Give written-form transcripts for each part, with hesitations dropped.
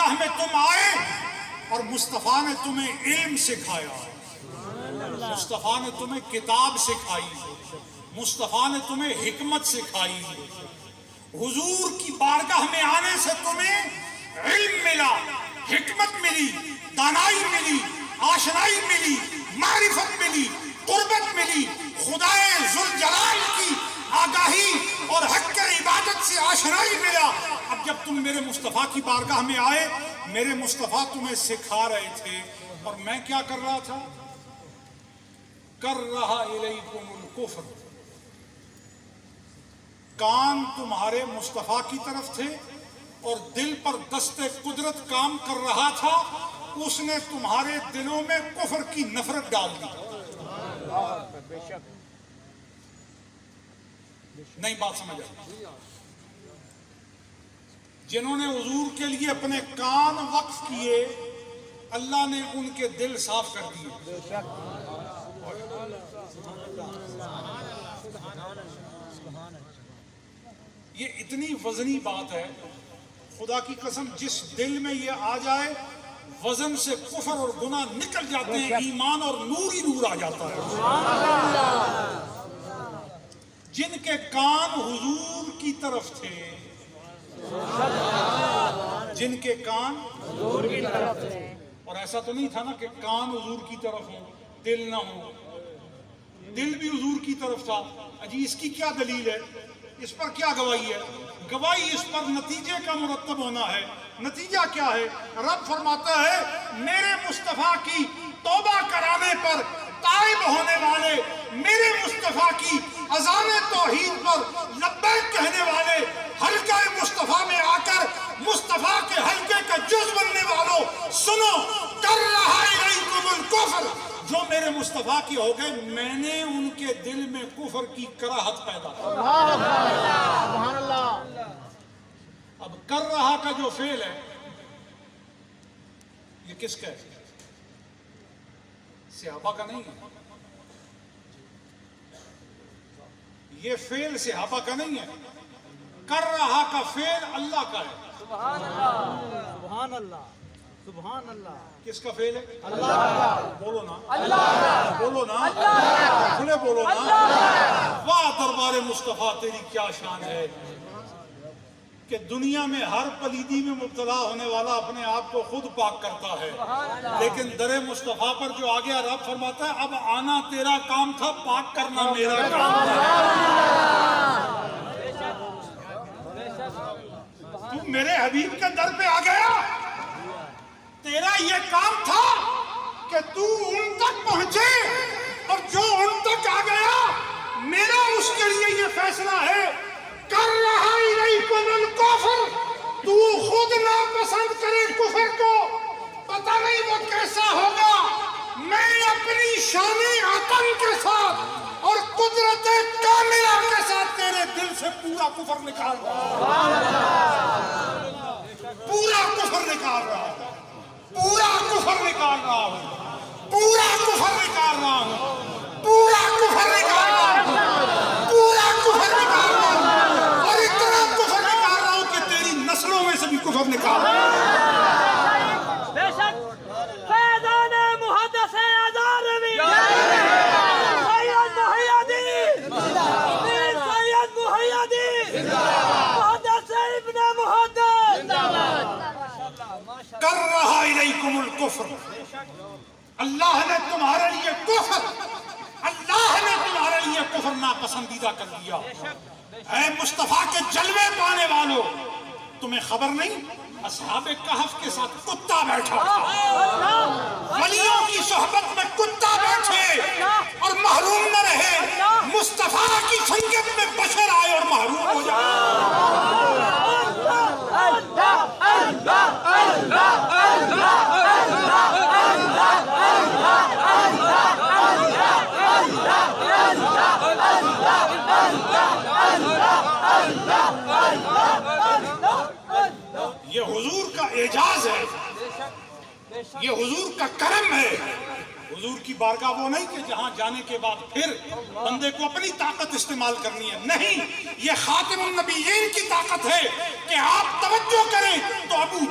بارگاہ میں تم آئے اور مصطفیٰ نے تمہیں علم سکھایا، مصطفیٰ نے تمہیں کتاب سکھائی، مصطفیٰ نے تمہیں حکمت سکھائی۔ حضور کی بارگاہ میں آنے سے تمہیں علم ملا، حکمت ملی، دانائی ملی، آشنائی ملی، معرفت ملی، قربت ملی، خدائے ذوالجلال کی آگاہی اور حق کی عبادت سے آشنائی ملا۔ اب جب تم میرے مصطفیٰ کی بارگاہ میں آئے، میرے مصطفیٰ تمہیں سکھا رہے تھے، اور میں کیا کر رہا تھا؟ کر رہا الیکم الکفر۔ کان تمہارے مصطفیٰ کی طرف تھے اور دل پر دست قدرت کام کر رہا تھا، اس نے تمہارے دلوں میں کفر کی نفرت ڈال دی۔ نہیں بات سمجھ آئی؟ جنہوں نے حضور کے لیے اپنے کان وقف کیے، اللہ نے ان کے دل صاف کر دیے۔ یہ اتنی وزنی بات ہے، خدا کی قسم جس دل میں یہ آ جائے وزن سے کفر اور گناہ نکل جاتے ہیں، ایمان اور نور ہی نور آ جاتا ہے۔ جن کے کان حضور کی طرف تھے، جن کے کان حضور کی طرف تھے، اور ایسا تو نہیں تھا نا کہ کان حضور کی طرف ہو دل نہ ہو، دل بھی حضور کی طرف تھا۔ اجی اس کی کیا دلیل ہے؟ اس پر کیا گواہی ہے؟ گواہی اس پر نتیجے کا مرتب ہونا ہے۔ نتیجہ کیا ہے؟ رب فرماتا ہے میرے مصطفیٰ کی توبہ کرانے پر تائب ہونے والے، میرے مصطفیٰ کی اذان توحید پر لبیک کہنے والے، حلقہ مصطفیٰ میں آ کر مصطفیٰ کے حلقے کا جز بننے والوں، سنو، کر رہا الیکم الکفر، جو میرے مصطفیٰ کی ہو گئے، میں نے ان کے دل میں کفر کی کراہت پیدا کی۔ سبحان اللہ۔ اب کر رہا کا جو فعل ہے یہ کس کا ہے؟ صحابہ کا نہیں ہے، یہ فعل صحابہ کا نہیں ہے، کر رہا کا فعل اللہ کا ہے۔ سبحان اللہ، سبحان اللہ، سبحان اللہ۔ کس کا فعل ہے؟ اللہ کا۔ بولو نا، اللہ، بولو نا، اللہ، کھلے بولو نا۔ اللہ۔ واہ دربار مصطفیٰ تیری کیا شان ہے کہ دنیا میں ہر پلیدی میں مبتلا ہونے والا اپنے آپ کو خود پاک کرتا ہے، لیکن در مصطفیٰ پر جو آگے رب فرماتا ہے اب آنا تیرا کام تھا، پاک کرنا میرا کام تھا۔ تو میرے حبیب کے در پہ آ گیا، تیرا یہ کام تھا کہ تو ان تک پہنچے، اور جو ان تک آ گیا میرا اس کے لیے یہ فیصلہ ہے، کر رہا الیکم الکفر، تو خود ناپسند کرے کفر کو، پتہ نہیں وہ کیسا ہوگا، میں اپنی شان عطن کے ساتھ اور قدرت کاملہ کے ساتھ تیرے دل سے پورا کفر نکال رہا ہوں، پورا کفر نکال رہا ہوں، پورا کفر نکال رہا ہوں، پورا کفر نکال رہا ہوں، پورا کفر نکال رہا ہوں، پورا کفر نکال رہا ہوں، اور اتنا کفر نکال رہا ہوں کہ تیری نسلوں میں سے بھی کفر نکال رہا ہوں۔ بے شک فیضان محدث ازاروی سید محی الدین، پیر سید محی الدین، محدث ابن محدث، کر رہا الیکم الکفر، اللہ نے تمہارے لیے کفر، اللہ نے تمہارے لیے کفر ناپسندیدہ کر دیا۔ اے مصطفیٰ کے جلوے پانے والوں، تمہیں خبر نہیں اصحاب کہف کے ساتھ کتا بیٹھا تھا، ولیوں کی صحبت میں کتا بیٹھے اور محروم نہ رہے، مصطفیٰ کی سنگت میں بشر آئے اور محروم ہو جائے۔ یہ حضور کا اعجاز ہے، یہ حضور کا کرم ہے۔ حضور کی بارگاہ وہ نہیں کہ جہاں جانے کے بعد پھر بندے کو اپنی طاقت استعمال کرنی ہے، نہیں، یہ خاتم النبیین کی طاقت ہے کہ آپ توجہ کریں تو ابو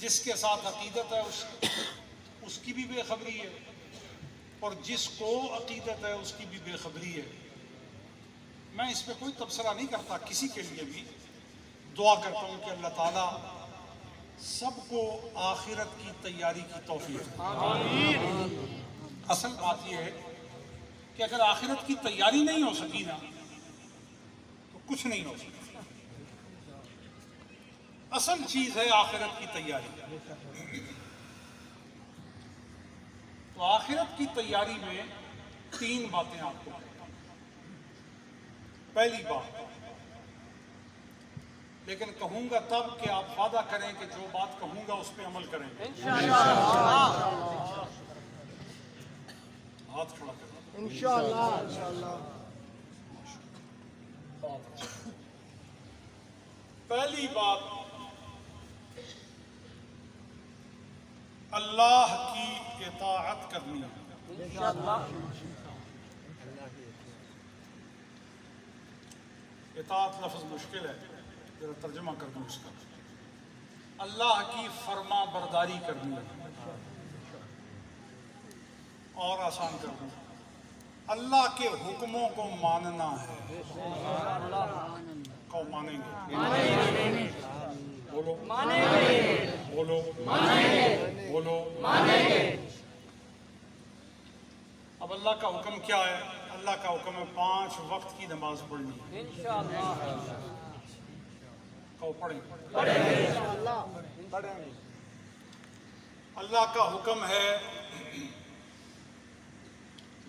جس کے ساتھ عقیدت ہے اس کی بھی بے خبری ہے، اور جس کو عقیدت ہے اس کی بھی بے خبری ہے۔ میں اس پہ کوئی تبصرہ نہیں کرتا، کسی کے لیے بھی دعا کرتا ہوں کہ اللہ تعالیٰ سب کو آخرت کی تیاری کی توفیق دے۔ اصل بات یہ ہے کہ اگر آخرت کی تیاری نہیں ہو سکی نا تو کچھ نہیں ہو سکتا۔ اصل چیز ہے آخرت کی تیاری۔ تو آخرت کی تیاری میں 3 باتیں آپ کو۔ پہلی بات، لیکن کہوں گا تب کہ آپ وعدہ کریں کہ جو بات کہوں گا اس پہ عمل کریں گے۔ ہاتھ کھڑا کریں انشاءاللہ۔ پہلی بات، اللہ کی اطاعت کرنی ہے۔ اطاعت لفظ مشکل ہے، ذرا ترجمہ کر دوں اس کا۔ اللہ کی فرما برداری کرنی ہے، اور آسان کر دوں، اللہ کے حکموں کو ماننا ہے۔ کو مانیں گے؟ بولو بولو بولو۔ اب اللہ کا حکم کیا ہے؟ اللہ کا حکم ہے 5 وقت کی نماز پڑھنی ہے۔ کہو پڑھیں۔ اللہ کا حکم ہے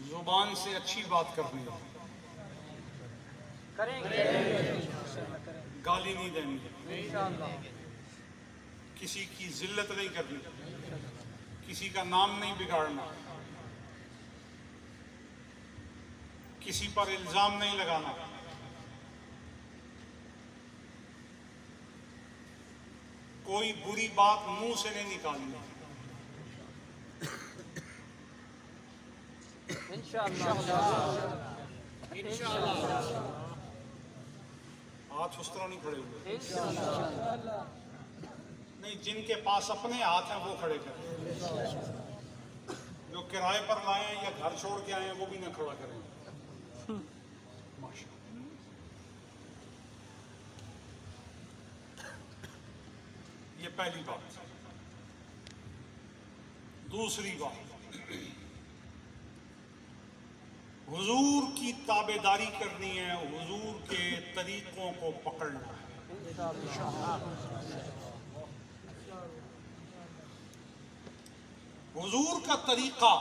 زبان سے اچھی بات کرنی ہے، گالی نہیں دینی، کسی کی ذلت نہیں کرنی، کسی کا نام نہیں بگاڑنا، کسی پر الزام نہیں لگانا، کوئی بری بات منہ سے نہیں نکالنی۔ ہاتھ اس طرح نہیں کھڑے ہوئے، نہیں، جن کے پاس اپنے ہاتھ ہیں وہ کھڑے کریں، جو کرائے پر لائے ہیں یا گھر چھوڑ کے آئے ہیں وہ بھی نہ کھڑا کریں۔ یہ پہلی بات۔ دوسری بات، حضور کی تابعداری کرنی ہے، حضور کے طریقوں کو پکڑنا ہے۔ حضور کا طریقہ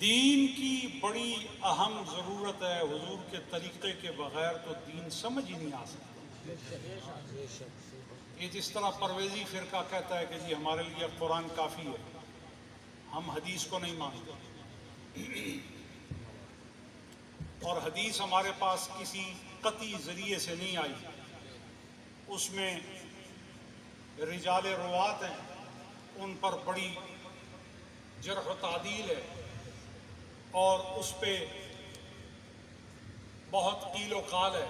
دین کی بڑی اہم ضرورت ہے، حضور کے طریقے کے بغیر تو دین سمجھ ہی نہیں آ سکتا۔ یہ جس طرح پرویزی فرقہ کہتا ہے کہ جی ہمارے لیے قرآن کافی ہے، ہم حدیث کو نہیں مانتے، اور حدیث ہمارے پاس کسی قطعی ذریعے سے نہیں آئی، اس میں رجال روات ہیں، ان پر بڑی جرح و تعدیل ہے، اور اس پہ بہت قیل و قال ہے،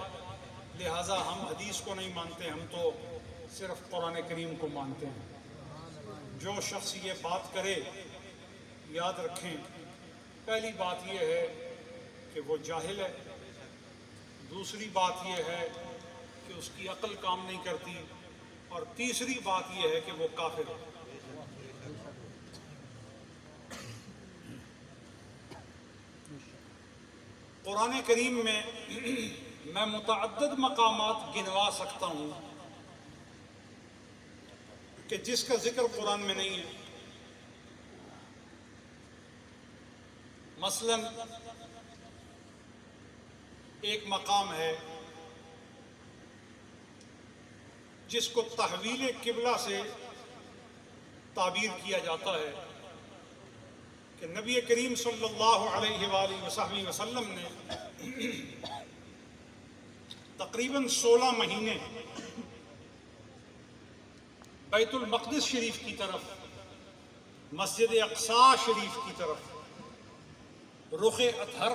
لہٰذا ہم حدیث کو نہیں مانتے، ہم تو صرف قرآن کریم کو مانتے ہیں۔ جو شخص یہ بات کرے، یاد رکھیں، پہلی بات یہ ہے کہ وہ جاہل ہے، دوسری بات یہ ہے کہ اس کی عقل کام نہیں کرتی، اور تیسری بات یہ ہے کہ وہ کافر ہے۔ قرآن کریم میں میں متعدد مقامات گنوا سکتا ہوں کہ جس کا ذکر قرآن میں نہیں ہے۔ مثلا ایک مقام ہے جس کو تحویل قبلہ سے تعبیر کیا جاتا ہے کہ نبی کریم صلی اللہ علیہ وآلہ وصحبہ وسلم نے تقریباً 16 مہینے بیت المقدس شریف کی طرف، مسجد اقصی شریف کی طرف رخ اطہر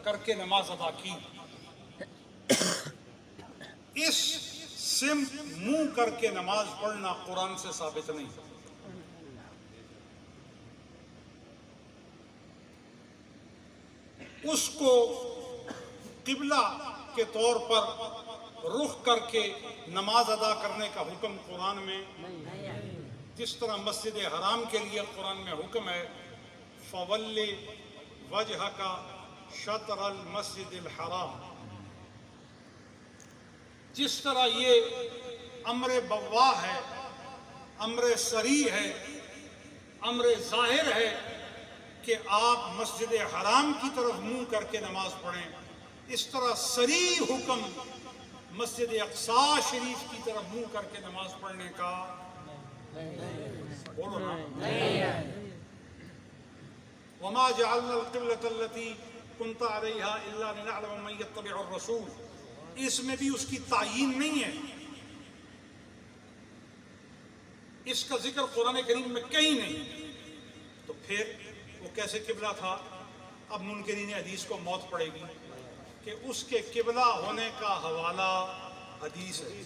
کر کے نماز ادا کی۔ اس صرف منہ کر کے نماز پڑھنا قرآن سے ثابت نہیں. اس کو قبلہ کے طور پر رخ کر کے نماز ادا کرنے کا حکم قرآن میں، جس طرح مسجد حرام کے لیے قرآن میں حکم ہے فَوَلِّ وَجْهَكَ شَطْرَ الْمَسْجِدِ الْحَرَامِ، جس طرح یہ امر بواح ہے، امر صریح ہے، امر ظاہر ہے کہ آپ مسجد حرام کی طرف منہ کر کے نماز پڑھیں، اس طرح صریح حکم مسجد اقصی شریف کی طرف منہ کر کے نماز پڑھنے کا بولو نا. وَمَا جَعَلْنَا الْقِبْلَةَ الَّتِي كُنْتَ عَلَيْهَا إِلَّا لِنَعْلَمَ مَن يَتَّبِعُ الرَّسُولَ، اس میں بھی اس کی تعیین نہیں ہے. اس کا ذکر قرآن کریم میں کہیں نہیں، تو پھر وہ کیسے قبلہ تھا؟ اب منکرین حدیث کو موت پڑے گی کہ اس کے قبلہ ہونے کا حوالہ حدیث ہے.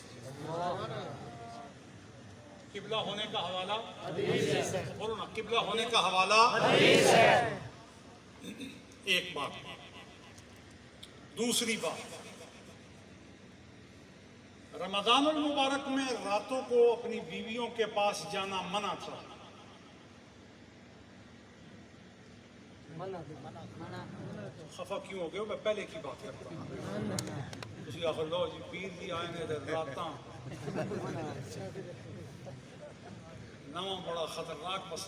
قبلہ ہونے کا حوالہ حدیث ہے. بولو نا، قبلہ ہونے کا حوالہ حدیث ہے. ایک بات. دوسری بات، رمضان المبارک میں راتوں کو اپنی بیویوں کے پاس جانا منع تھا. خفا کیوں ہو گئے ہو؟ میں پہلے کی بات کرتا ہوں. جی اللہ جی پیر جی آئے نے راتاں نواں بڑا خطرناک مسئلہ